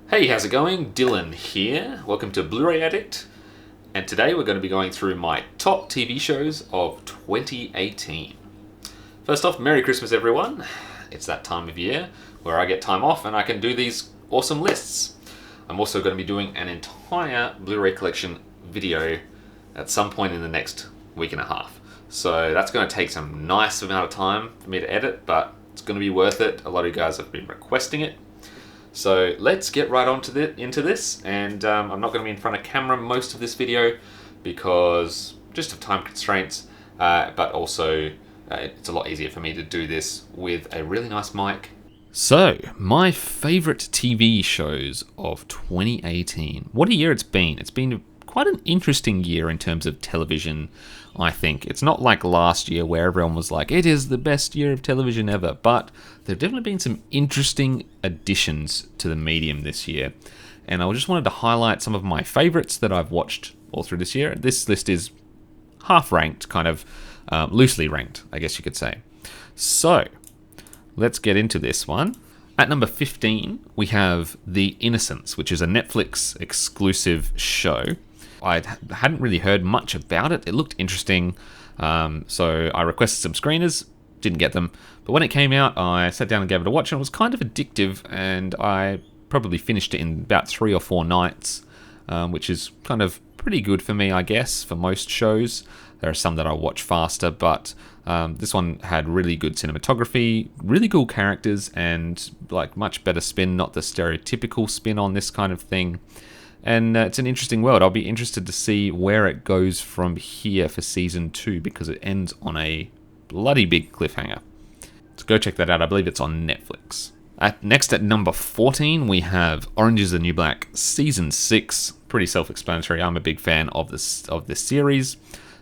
Hey, how's it going? Dylan here. Welcome to Blu-ray Addict. And today we're going to be going through my top TV shows of 2018. First off, Merry Christmas everyone. It's that time of year where I get time off and I can do these awesome lists. I'm also going to be doing an entire Blu-ray collection video at some point in the next week and a half. So that's going to take some nice amount of time for me to edit, but it's going to be worth it. A lot of you guys have been requesting it. So let's get right into this, and I'm not going to be in front of camera most of this video because just of time constraints, but also it's a lot easier for me to do this with a really nice mic. So, my favourite TV shows of 2018. What a year it's been. It's been quite an interesting year in terms of television, I think. It's not like last year where everyone was like, it is the best year of television ever, but there have definitely been some interesting additions to the medium this year. And I just wanted to highlight some of my favourites that I've watched all through this year. This list is half ranked, kind of loosely ranked, I guess you could say. So, let's get into this one. At number 15, we have The Innocents, which is a Netflix exclusive show. I hadn't really heard much about it. It looked interesting, so I requested some screeners, didn't get them. But when it came out, I sat down and gave it a watch, and it was kind of addictive, and I probably finished it in about 3 or 4 nights, which is kind of pretty good for me, I guess, for most shows. There are some that I watch faster, but this one had really good cinematography, really cool characters, and like much better spin, not the stereotypical spin on this kind of thing. And it's an interesting world. I'll be interested to see where it goes from here for season 2 because it ends on a bloody big cliffhanger. So go check that out. I believe it's on Netflix. Next at number 14, we have Orange is the New Black season 6. Pretty self-explanatory. I'm a big fan of this series.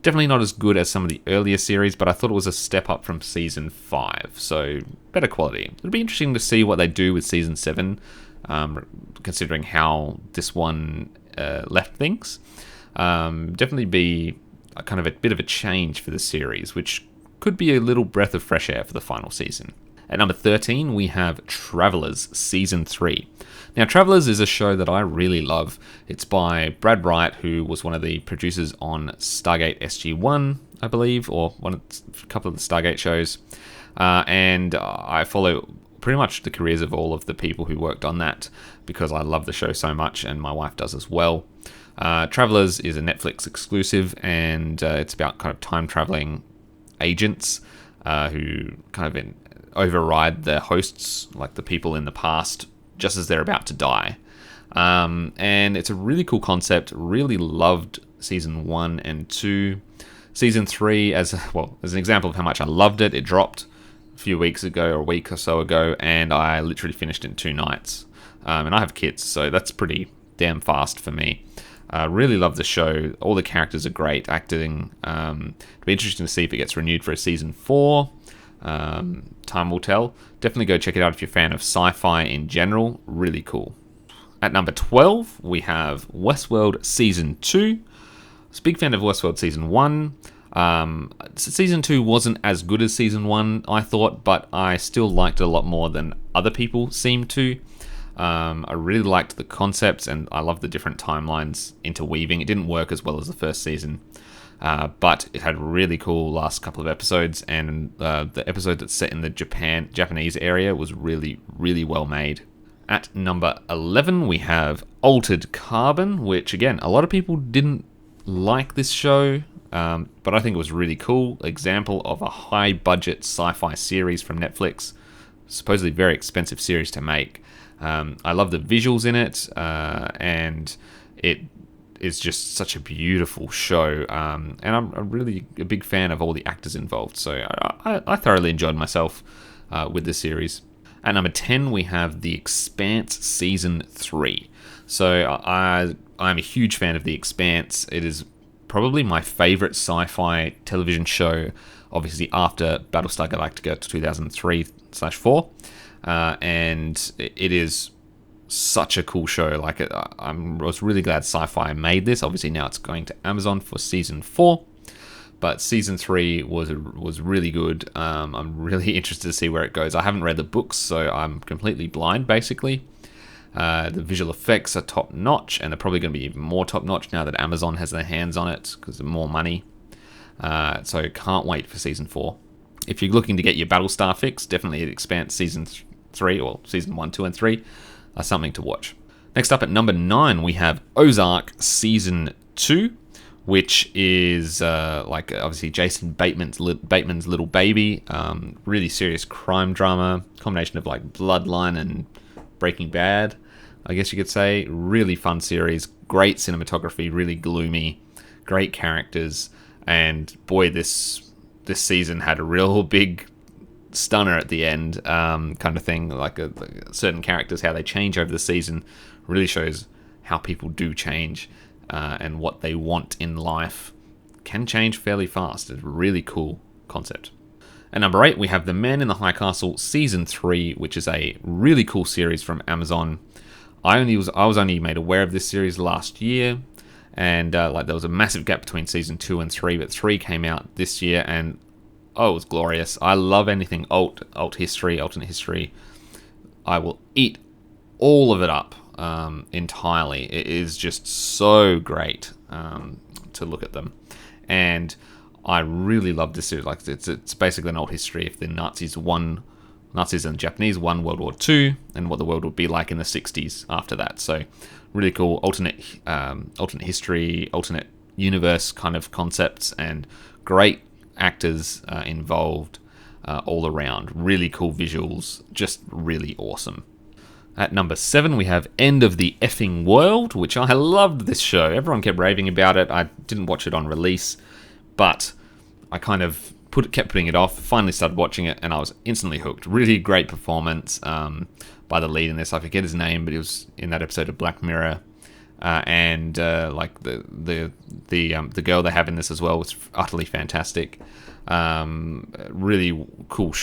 Definitely not as good as some of the earlier series, but I thought it was a step up from season 5. So better quality. It'll be interesting to see what they do with season 7. Considering how this one left things. Definitely be a kind of a bit of a change for the series, which could be a little breath of fresh air for the final season. At number 13, we have Travelers Season 3. Now, Travelers is a show that I really love. It's by Brad Wright, who was one of the producers on Stargate SG-1, I believe, or a couple of the Stargate shows. And I follow pretty much the careers of all of the people who worked on that because I love the show so much, and my wife does as well. Travelers is a Netflix exclusive, and it's about kind of time-traveling agents who kind of override their hosts, like the people in the past, just as they're about to die. And it's a really cool concept. Really loved season 1 and 2. Season 3, as an example of how much I loved it, it dropped a few weeks ago, or a week or so ago, and I literally finished in 2 nights. And I have kids, so that's pretty damn fast for me. Really love the show. All the characters are great. Acting. It'll be interesting to see if it gets renewed for a season 4. Time will tell. Definitely go check it out if you're a fan of sci-fi in general. Really cool. At number 12, we have Westworld Season 2. I was a big fan of Westworld Season 1. Season 2 wasn't as good as Season 1, I thought, but I still liked it a lot more than other people seemed to. I really liked the concepts, and I love the different timelines interweaving. It didn't work as well as the first season, but it had really cool last couple of episodes, and the episode that's set in the Japanese area was really, really well made. At number 11, we have Altered Carbon, which, again, a lot of people didn't like this show, but I think it was really cool. Example of a high-budget sci-fi series from Netflix. Supposedly very expensive series to make. I love the visuals in it, and it is just such a beautiful show. And I'm really a big fan of all the actors involved, so I thoroughly enjoyed myself with this series. At number 10, we have The Expanse Season 3. So I'm a huge fan of The Expanse. It is probably my favorite sci-fi television show, obviously after Battlestar Galactica 2003/4. And it is such a cool show. Like, I was really glad Sci-Fi made this. Obviously now it's going to Amazon for season 4, but season 3 was really good. I'm really interested to see where it goes. I haven't read the books, so I'm completely blind basically. The visual effects are top notch, and they're probably going to be even more top notch now that Amazon has their hands on it because of more money. So can't wait for season 4. If you're looking to get your Battlestar fix, definitely Expanse season 3 or season 1, 2, and 3 are something to watch. Next up at number 9, we have Ozark season 2, which is obviously Jason Bateman's little baby. Really serious crime drama, combination of like Bloodline and Breaking Bad, I guess you could say. Really fun series, great cinematography, really gloomy, great characters, and boy, this season had a real big stunner at the end, kind of thing. Like certain characters, how they change over the season, really shows how people do change, and what they want in life can change fairly fast. It's a really cool concept. At number 8, we have The Man in the High Castle season 3, which is a really cool series from Amazon. I was only made aware of this series last year, and there was a massive gap between season 2 and 3, but 3 came out this year, and it was glorious. I love anything alternate history. I will eat all of it up entirely. It is just so great to look at them, and I really love this series. Like it's basically an old history if the Nazis and the Japanese won World War II, and what the world would be like in the 60s after that. So really cool alternate history, alternate universe kind of concepts, and great actors involved all around. Really cool visuals, just really awesome. At number 7, we have End of the Effing World, which I loved this show. Everyone kept raving about it. I didn't watch it on release, but I kind of kept putting it off. Finally started watching it, and I was instantly hooked. Really great performance by the lead in this. I forget his name, but he was in that episode of Black Mirror. And the girl they have in this as well was utterly fantastic. Really cool,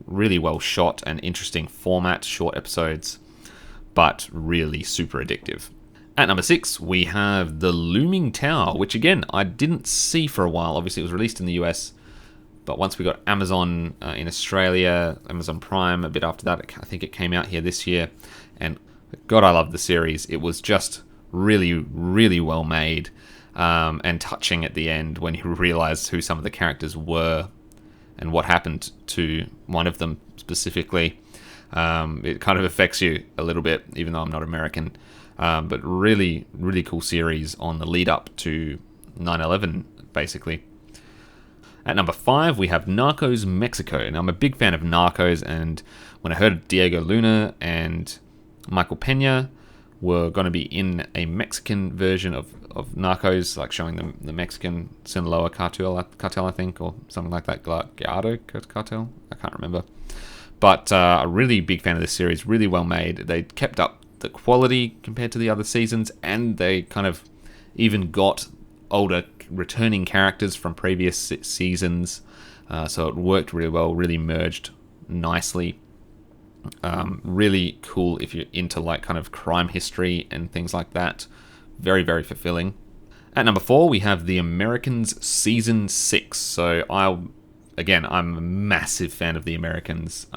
really well shot and interesting format, short episodes, but really super addictive. At number 6, we have The Looming Tower, which again I didn't see for a while. Obviously, it was released in the US, but once we got Amazon in Australia, Amazon Prime, a bit after that, I think it came out here this year. And God, I love the series. It was just really, really well made, and touching at the end when you realize who some of the characters were and what happened to one of them specifically. It kind of affects you a little bit, even though I'm not American. But really, really cool series on the lead up to 9/11, basically. At number 5, we have Narcos Mexico. Now, I'm a big fan of Narcos, and when I heard Diego Luna and Michael Pena were going to be in a Mexican version of Narcos, like showing the Mexican Sinaloa cartel, I think, or something like that, Gallardo cartel, I can't remember. But a really big fan of this series, really well made. They kept up the quality compared to the other seasons, and they kind of even got older returning characters from previous seasons, so it worked really well, really merged nicely. Really cool if you're into like kind of crime history and things like that. Very, very fulfilling. At number 4, we have The Americans season 6. So I'm a massive fan of The Americans.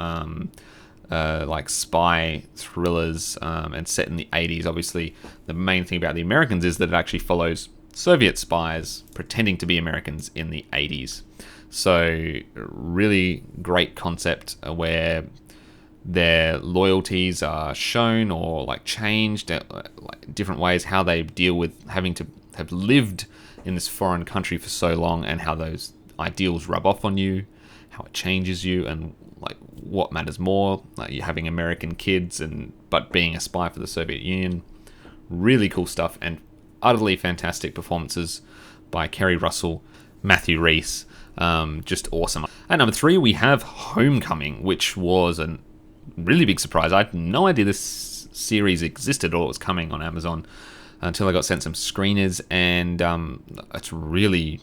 Like spy thrillers, and set in the 80s. Obviously, the main thing about The Americans is that it actually follows Soviet spies pretending to be Americans in the 80s. So really great concept where their loyalties are shown or like changed, like different ways, how they deal with having to have lived in this foreign country for so long, and how those ideals rub off on you, how it changes you, and like what matters more, like you having American kids but being a spy for the Soviet Union. Really cool stuff, and utterly fantastic performances by Kerry Russell, Matthew Rhys, just awesome. At number 3, we have Homecoming, which was a really big surprise. I had no idea this series existed or it was coming on Amazon until I got sent some screeners, and it's really,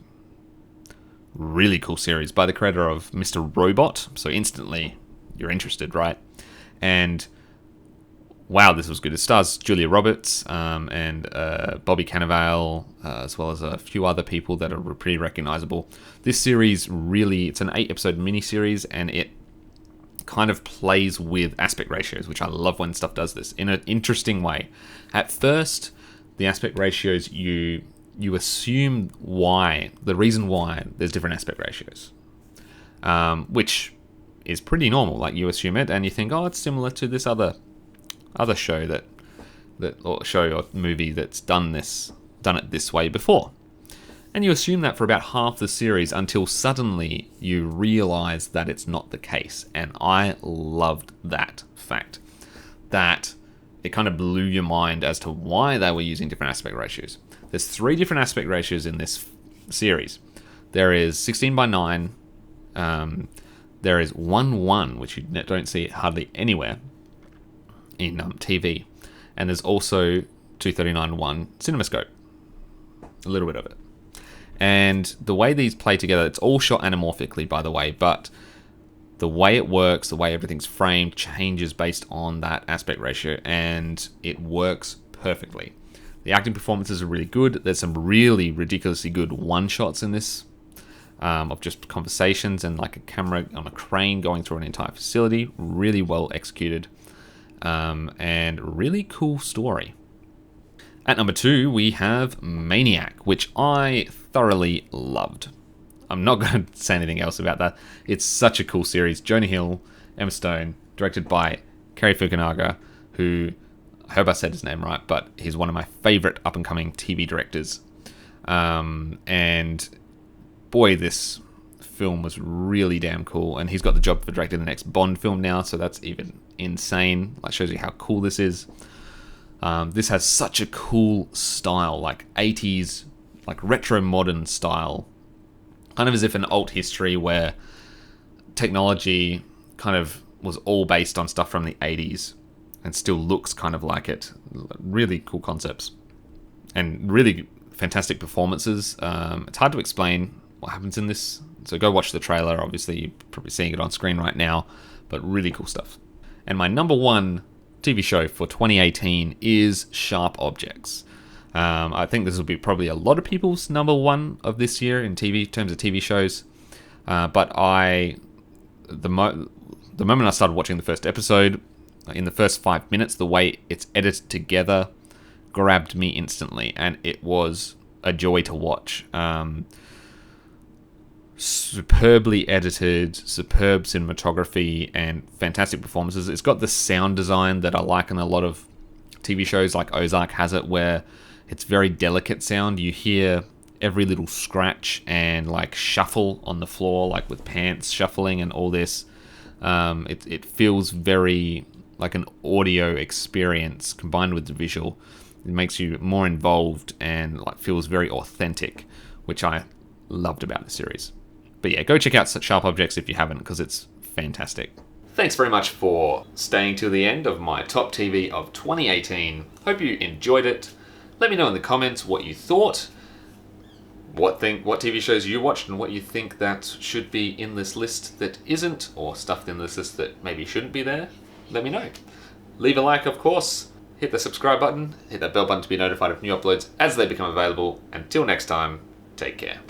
really cool series by the creator of Mr. Robot, so instantly you're interested, right? And wow, this was good. It stars Julia Roberts and Bobby Cannavale, as well as a few other people that are pretty recognizable. This series really, it's an 8-episode miniseries, and it kind of plays with aspect ratios, which I love when stuff does this in an interesting way. At first, the aspect ratios, you assume the reason why there's different aspect ratios, which is pretty normal. Like, you assume it and you think, oh, it's similar to this other show or show or movie that's done it this way before. And you assume that for about half the series until suddenly you realize that it's not the case. And I loved that fact. That it kind of blew your mind as to why they were using different aspect ratios. There's 3 different aspect ratios in this series. There is 16:9. There is 1:1, which you don't see hardly anywhere in TV. And there's also 239:1 CinemaScope. A little bit of it. And the way these play together, it's all shot anamorphically, by the way, but the way it works, the way everything's framed, changes based on that aspect ratio, and it works perfectly. The acting performances are really good. There's some really ridiculously good one-shots in this, of just conversations and like a camera on a crane going through an entire facility. Really well executed, and really cool story. At number 2, we have Maniac, which I thoroughly loved. I'm not going to say anything else about that. It's such a cool series. Jonah Hill, Emma Stone, directed by Cary Fukunaga, who, I hope I said his name right, but he's one of my favorite up-and-coming TV directors. And boy, this film was really damn cool. And he's got the job for directing the next Bond film now, so that's even insane. That shows you how cool this is. This has such a cool style, like 80s, like retro modern style, kind of as if an alt history where technology kind of was all based on stuff from the 80s and still looks kind of like it. Really cool concepts and really fantastic performances. It's hard to explain what happens in this, so go watch the trailer. Obviously, you're probably seeing it on screen right now, but really cool stuff. And my number 1 TV show for 2018 is Sharp Objects. I think this will be probably a lot of people's number 1 of this year in terms of TV shows. But the moment I started watching the first episode, in the first 5 minutes, the way it's edited together grabbed me instantly, and it was a joy to watch. Superbly edited, superb cinematography, and fantastic performances. It's got the sound design that I like in a lot of TV shows, like Ozark has it, where it's very delicate sound. You hear every little scratch and like shuffle on the floor, like with pants shuffling and all this. It feels very like an audio experience combined with the visual. It makes you more involved and like feels very authentic, which I loved about the series. But yeah, go check out Sharp Objects if you haven't, because it's fantastic. Thanks very much for staying till the end of my top TV of 2018. Hope you enjoyed it. Let me know in the comments what you thought, what TV shows you watched, and what you think that should be in this list that isn't, or stuff in this list that maybe shouldn't be there. Let me know. Leave a like, of course. Hit the subscribe button. Hit that bell button to be notified of new uploads as they become available. Until next time, take care.